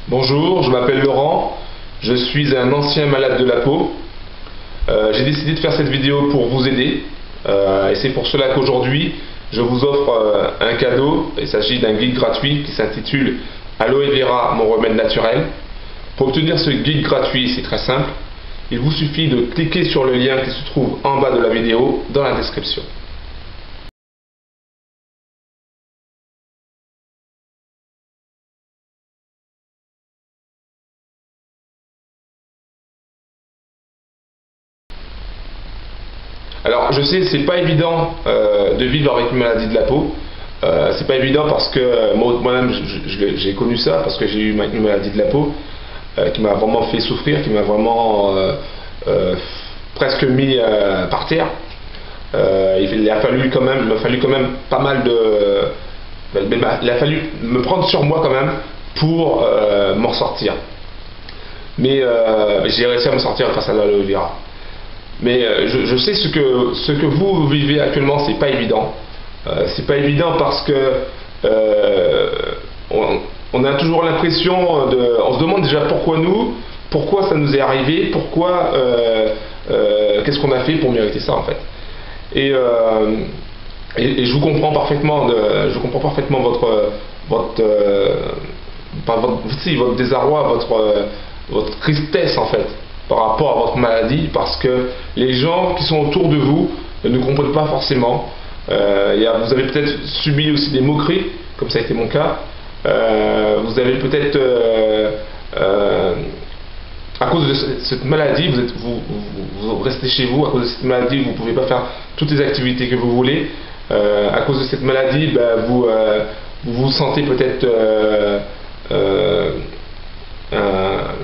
Bonjour, je m'appelle Laurent, je suis un ancien malade de la peau. J'ai décidé de faire cette vidéo pour vous aider et c'est pour cela qu'aujourd'hui je vous offre un cadeau. Il s'agit d'un guide gratuit qui s'intitule Aloe Vera, mon remède naturel. Pour obtenir ce guide gratuit, c'est très simple. Il vous suffit de cliquer sur le lien qui se trouve en bas de la vidéo dans la description. Alors je sais, c'est pas évident de vivre avec une maladie de la peau. C'est pas évident parce que moi-même j'ai connu ça, parce que j'ai eu une maladie de la peau qui m'a vraiment fait souffrir, qui m'a vraiment presque mis par terre. Il a fallu quand même pas mal de... Il a fallu me prendre sur moi quand même pour m'en sortir. Mais j'ai réussi à me sortir grâce à l'aloe vera. Mais je sais ce que vous vivez actuellement, c'est pas évident. C'est pas évident parce que on a toujours l'impression on se demande déjà pourquoi ça nous est arrivé, qu'est-ce qu'on a fait pour mériter ça en fait. Et je vous comprends parfaitement, votre désarroi, votre tristesse en fait par rapport à votre maladie, parce que les gens qui sont autour de vous ne comprennent pas forcément. Vous avez peut-être subi aussi des moqueries, comme ça a été mon cas. Vous avez peut-être, à cause de cette maladie, vous restez chez vous. À cause de cette maladie, vous ne pouvez pas faire toutes les activités que vous voulez. À cause de cette maladie, vous vous sentez peut-être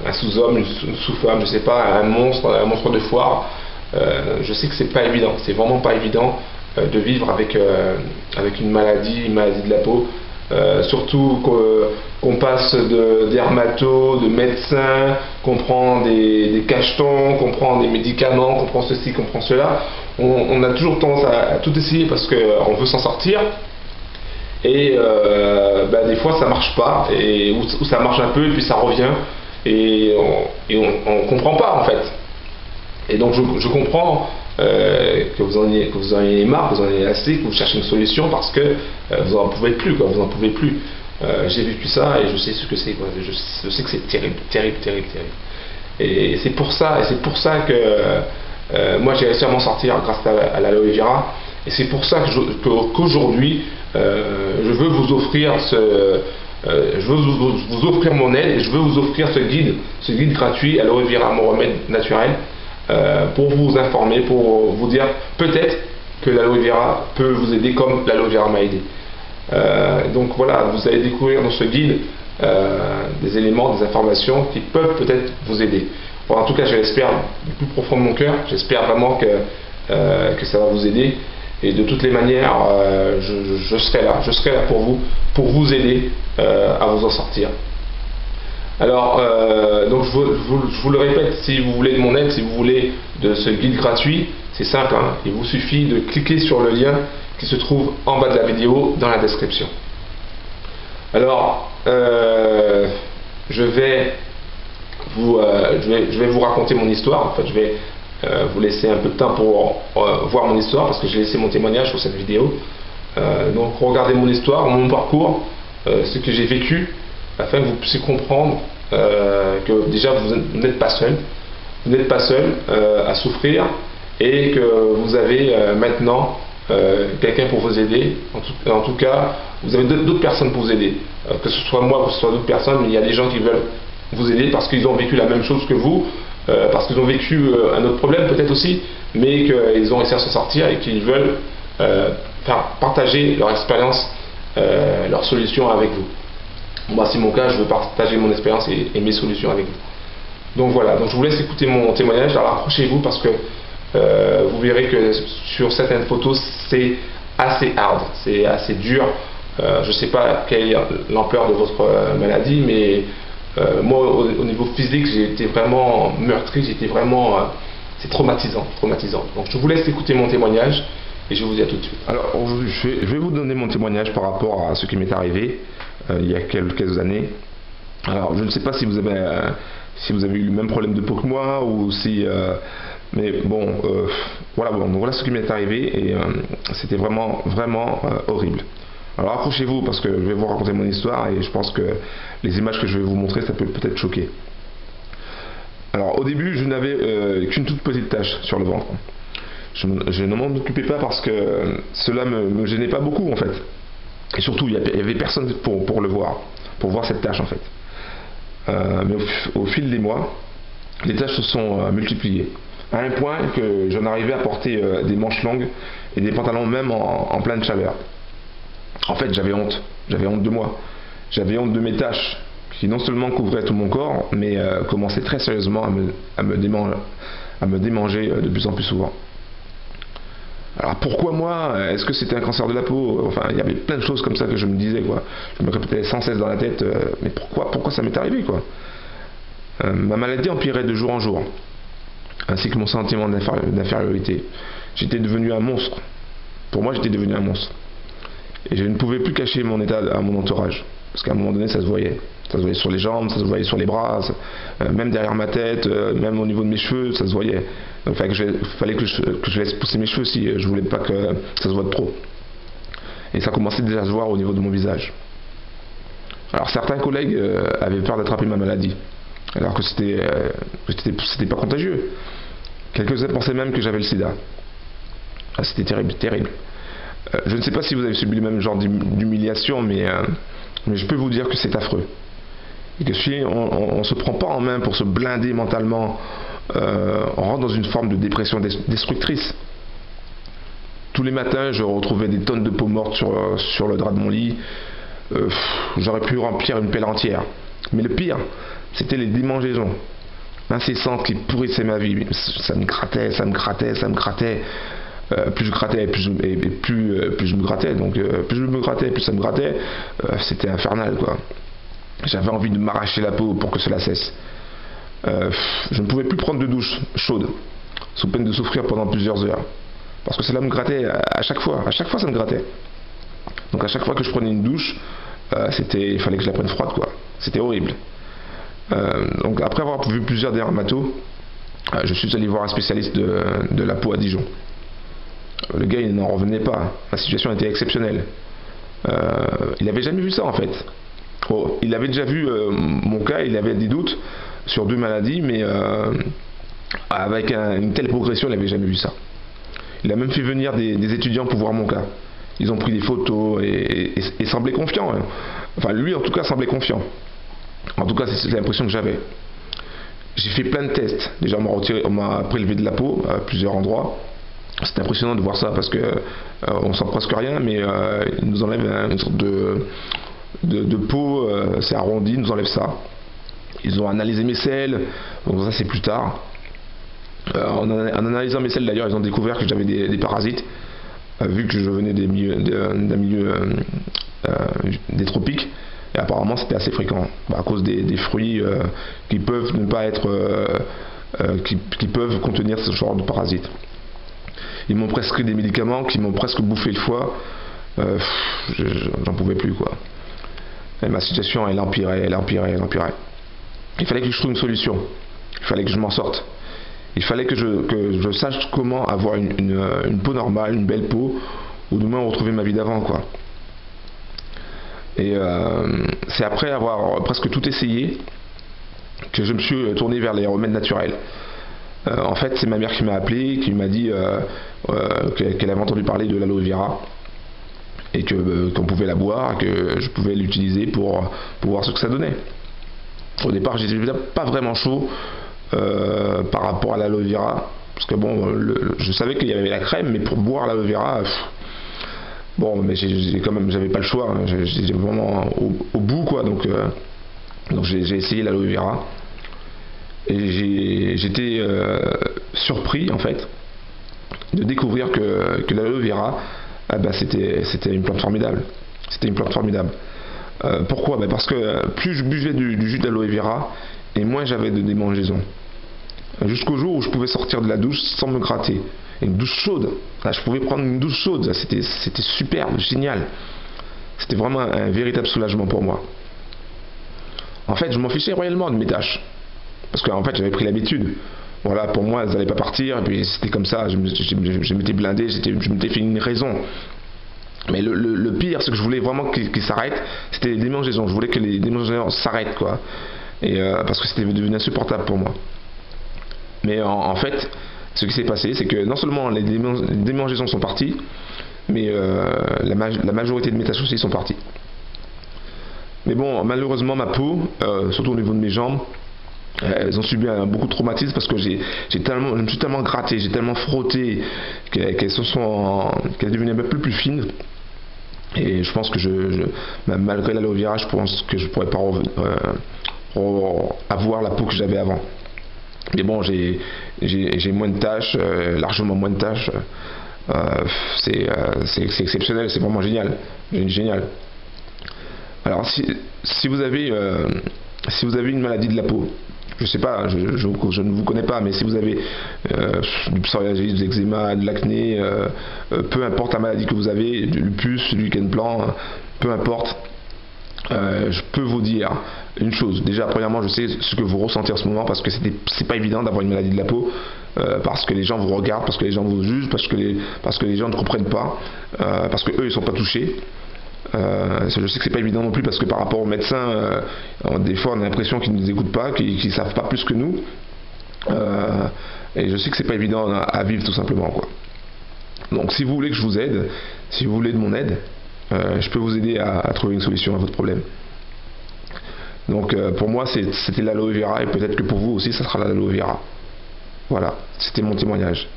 un sous-homme, une sous-femme, je sais pas, un monstre de foire. Je sais que c'est pas évident, c'est vraiment pas évident de vivre avec une maladie de la peau. Surtout qu'on passe de dermato, de médecin, qu'on prend des cachetons, qu'on prend des médicaments, qu'on prend ceci, qu'on prend cela. On a toujours tendance à tout essayer parce qu'on veut s'en sortir. Et des fois ça marche pas, ou ça marche un peu et puis ça revient, et on comprend pas en fait. Et donc je comprends que vous en ayez marre, que vous en ayez assez, que vous cherchez une solution parce que vous en pouvez plus, quoi, vous en pouvez plus. J'ai vécu ça et je sais ce que c'est, quoi. Je sais que c'est terrible, terrible, terrible, terrible. Et c'est pour ça que moi j'ai réussi à m'en sortir grâce à l'aloe vera. Et c'est pour ça qu'aujourd'hui, je veux vous offrir vous offrir mon aide, et je veux vous offrir ce guide gratuit Aloe Vera, mon remède naturel, pour vous informer, pour vous dire peut-être que l'aloe vera peut vous aider comme l'aloe vera m'a aidé. Donc voilà, vous allez découvrir dans ce guide des éléments, des informations qui peuvent peut-être vous aider. Bon, en tout cas, je l'espère du plus profond de mon cœur, j'espère vraiment que ça va vous aider. Et de toutes les manières, je serai là pour vous aider à vous en sortir. Alors, donc je vous le répète, si vous voulez de mon aide, si vous voulez de ce guide gratuit, c'est simple, hein, il vous suffit de cliquer sur le lien qui se trouve en bas de la vidéo dans la description. Alors, je vais vous raconter mon histoire. En fait, je vais vous laisser un peu de temps pour voir mon histoire, parce que j'ai laissé mon témoignage sur cette vidéo. Donc regardez mon histoire, mon parcours, ce que j'ai vécu, afin que vous puissiez comprendre que déjà vous n'êtes pas seul, à souffrir, et que vous avez maintenant quelqu'un pour vous aider. En tout cas, vous avez d'autres personnes pour vous aider, que ce soit moi, que ce soit d'autres personnes, mais il y a des gens qui veulent vous aider parce qu'ils ont vécu la même chose que vous, parce qu'ils ont vécu un autre problème peut-être aussi, mais qu'ils ont réussi à s'en sortir et qu'ils veulent faire partager leur expérience, leurs solutions avec vous. Moi, c'est mon cas, je veux partager mon expérience et mes solutions avec vous. Donc voilà, donc je vous laisse écouter mon témoignage. Alors approchez-vous, parce que vous verrez que sur certaines photos c'est assez hard, c'est assez dur. Je ne sais pas quelle est l'ampleur de votre maladie, mais moi au niveau physique j'ai été vraiment meurtri, c'est traumatisant. Donc je vous laisse écouter mon témoignage et je vous dis à tout de suite. Alors aujourd'hui je vais vous donner mon témoignage par rapport à ce qui m'est arrivé il y a quelques années. Alors je ne sais pas si vous avez eu le même problème de peau que moi, ou si mais bon, voilà, bon, donc voilà ce qui m'est arrivé, et c'était vraiment horrible. Alors accrochez-vous, parce que je vais vous raconter mon histoire, et je pense que les images que je vais vous montrer, ça peut peut-être choquer. Alors au début, je n'avais qu'une toute petite tache sur le ventre. Je ne m'en occupais pas parce que cela me gênait pas beaucoup en fait. Et surtout, il n'y avait personne pour le voir, pour voir cette tache en fait. Mais au fil des mois, les taches se sont multipliées. À un point que j'en arrivais à porter des manches longues et des pantalons même en pleine chaleur. En fait, j'avais honte de moi. J'avais honte de mes taches, qui non seulement couvraient tout mon corps, mais commençaient très sérieusement à me démanger de plus en plus souvent. Alors pourquoi moi? Est-ce que c'était un cancer de la peau? Enfin, il y avait plein de choses comme ça que je me disais, quoi. Je me répétais sans cesse dans la tête, mais pourquoi ça m'est arrivé, quoi? Ma maladie empirait de jour en jour, ainsi que mon sentiment d'infériorité. J'étais devenu un monstre. Pour moi, j'étais devenu un monstre. Et je ne pouvais plus cacher mon état à mon entourage. Parce qu'à un moment donné, ça se voyait. Ça se voyait sur les jambes, ça se voyait sur les bras, même derrière ma tête, même au niveau de mes cheveux, ça se voyait. Donc il fallait que je laisse pousser mes cheveux si je voulais pas que ça se voie trop. Et ça commençait déjà à se voir au niveau de mon visage. Alors certains collègues avaient peur d'attraper ma maladie, alors que c'était pas contagieux. Quelques-uns pensaient même que j'avais le sida. Ah, c'était terrible, terrible. Je ne sais pas si vous avez subi le même genre d'humiliation, mais je peux vous dire que c'est affreux. Et que si on ne se prend pas en main pour se blinder mentalement, on rentre dans une forme de dépression destructrice. Tous les matins, je retrouvais des tonnes de peau morte sur le drap de mon lit. J'aurais pu remplir une pelle entière. Mais le pire, c'était les démangeaisons incessantes qui pourrissaient ma vie. Ça me grattait, ça me grattait, ça me grattait. Plus je grattais, plus je me grattais. Donc plus je me grattais, plus ça me grattait. C'était infernal, quoi. J'avais envie de m'arracher la peau pour que cela cesse. Je ne pouvais plus prendre de douche chaude, sous peine de souffrir pendant plusieurs heures. Parce que cela me grattait à chaque fois ça me grattait. Donc à chaque fois que je prenais une douche, il fallait que je la prenne froide, quoi. C'était horrible. Donc après avoir vu plusieurs dermatos, je suis allé voir un spécialiste de la peau à Dijon. Le gars, il n'en revenait pas. La situation était exceptionnelle. Il n'avait jamais vu ça en fait. Oh, il avait déjà vu mon cas, il avait des doutes sur 2 maladies, mais avec une telle progression, il n'avait jamais vu ça. Il a même fait venir des étudiants pour voir mon cas. Ils ont pris des photos et semblaient confiants. Hein. Enfin, lui en tout cas semblait confiant. En tout cas, c'est l'impression que j'avais. J'ai fait plein de tests. Déjà, on m'a prélevé de la peau à plusieurs endroits. C'est impressionnant de voir ça parce que on sent presque rien, mais ils nous enlèvent une sorte de peau, c'est arrondi, ils nous enlèvent ça. Ils ont analysé mes selles, donc ça c'est plus tard. En analysant mes selles d'ailleurs, ils ont découvert que j'avais des parasites, vu que je venais d'un milieu des tropiques, et apparemment c'était assez fréquent, à cause des fruits qui peuvent ne pas être, qui peuvent contenir ce genre de parasites. Ils m'ont prescrit des médicaments qui m'ont presque bouffé le foie. J'en pouvais plus, quoi. Et ma situation, elle empirait. Il fallait que je trouve une solution. Il fallait que je m'en sorte. Il fallait que je sache comment avoir une peau normale, une belle peau, ou du moins retrouver ma vie d'avant, quoi. Et c'est après avoir presque tout essayé que je me suis tourné vers les remèdes naturels. En fait, c'est ma mère qui m'a appelé, qui m'a dit qu'elle avait entendu parler de l'aloe vera et qu'on pouvait la boire, que je pouvais l'utiliser pour voir ce que ça donnait. Au départ, j'étais pas vraiment chaud par rapport à l'aloe vera, parce que bon, je savais qu'il y avait la crème, mais pour boire l'aloe vera, bon, mais j'avais pas le choix, hein, j'étais vraiment au bout, quoi. Donc j'ai essayé l'aloe vera. Et j'étais surpris en fait de découvrir que l'aloe vera, c'était une plante formidable. C'était une plante formidable. Pourquoi? Parce que plus je buvais du jus d'aloe vera, et moins j'avais de démangeaisons. Jusqu'au jour où je pouvais sortir de la douche sans me gratter. Et une douche chaude. Là, je pouvais prendre une douche chaude. C'était superbe, génial. C'était vraiment un véritable soulagement pour moi. en fait, je m'en fichais royalement de mes tâches. Parce qu'en fait, j'avais pris l'habitude. Voilà, pour moi, elles n'allaient pas partir, et puis c'était comme ça, je m'étais blindé, je m'étais fait une raison. Mais le pire, c'est que je voulais vraiment qu'ils s'arrêtent, c'était les démangeaisons. Je voulais que les démangeaisons s'arrêtent, quoi. Et parce que c'était devenu insupportable pour moi. Mais en fait, ce qui s'est passé, c'est que non seulement les démangeaisons sont parties, mais la majorité de mes tâches aussi sont parties. Mais bon, malheureusement, ma peau, surtout au niveau de mes jambes, elles ont subi beaucoup de traumatisme parce que je me suis tellement gratté, j'ai tellement frotté qu'elles devenaient un peu plus fines. Et je pense que malgré l'aloe vera, je pense que je pourrais pas avoir la peau que j'avais avant. Mais bon, j'ai moins de taches, largement moins de taches. C'est exceptionnel, c'est vraiment génial. Génial. Alors si vous avez une maladie de la peau, je sais pas, je ne vous connais pas, mais si vous avez du psoriasis, de l'eczéma, de l'acné, peu importe la maladie que vous avez, du lupus, du lichen plantar, peu importe, je peux vous dire une chose. Déjà, premièrement, je sais ce que vous ressentez en ce moment parce que c'est pas évident d'avoir une maladie de la peau, parce que les gens vous regardent, parce que les gens vous jugent, parce que les gens ne comprennent pas, parce que eux ils sont pas touchés. Je sais que c'est pas évident non plus parce que par rapport aux médecins, des fois on a l'impression qu'ils ne nous écoutent pas, qu'ils savent pas plus que nous. Et je sais que c'est pas évident à vivre tout simplement, quoi. Donc si vous voulez que je vous aide, si vous voulez de mon aide, je peux vous aider à trouver une solution à votre problème. Donc pour moi c'était l'aloe vera et peut-être que pour vous aussi ça sera l'aloe vera. Voilà, c'était mon témoignage.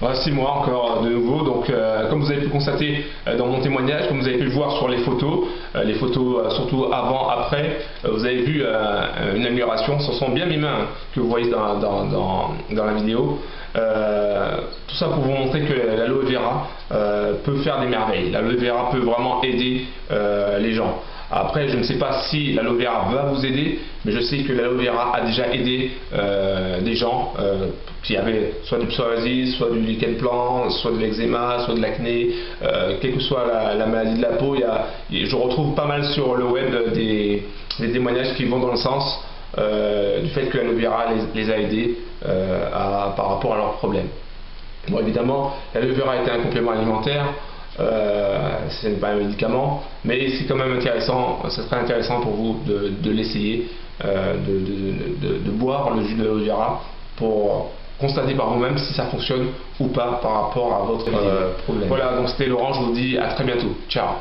Voici moi encore de nouveau. Donc comme vous avez pu constater dans mon témoignage, comme vous avez pu le voir sur les photos surtout avant, après, vous avez vu une amélioration. Ce sont bien mes mains que vous voyez dans la vidéo. Tout ça pour vous montrer que l'aloe vera peut faire des merveilles. L'aloe vera peut vraiment aider les gens. Après, je ne sais pas si l'aloe vera va vous aider, mais je sais que l'aloe vera a déjà aidé des gens qui avaient soit du psoriasis, soit du lichen plantar, soit de l'eczéma, soit de l'acné, quelle que soit la maladie de la peau. Je retrouve pas mal sur le web des témoignages qui vont dans le sens du fait que l'aloe vera les a aidés par rapport à leurs problèmes. Bon, évidemment, l'aloe vera était un complément alimentaire. Ce n'est pas un médicament, mais c'est quand même intéressant, ce serait intéressant pour vous de l'essayer, de boire le jus d'aloe vera pour constater par vous-même si ça fonctionne ou pas par rapport à votre problème. Voilà, donc c'était Laurent, je vous dis à très bientôt. Ciao.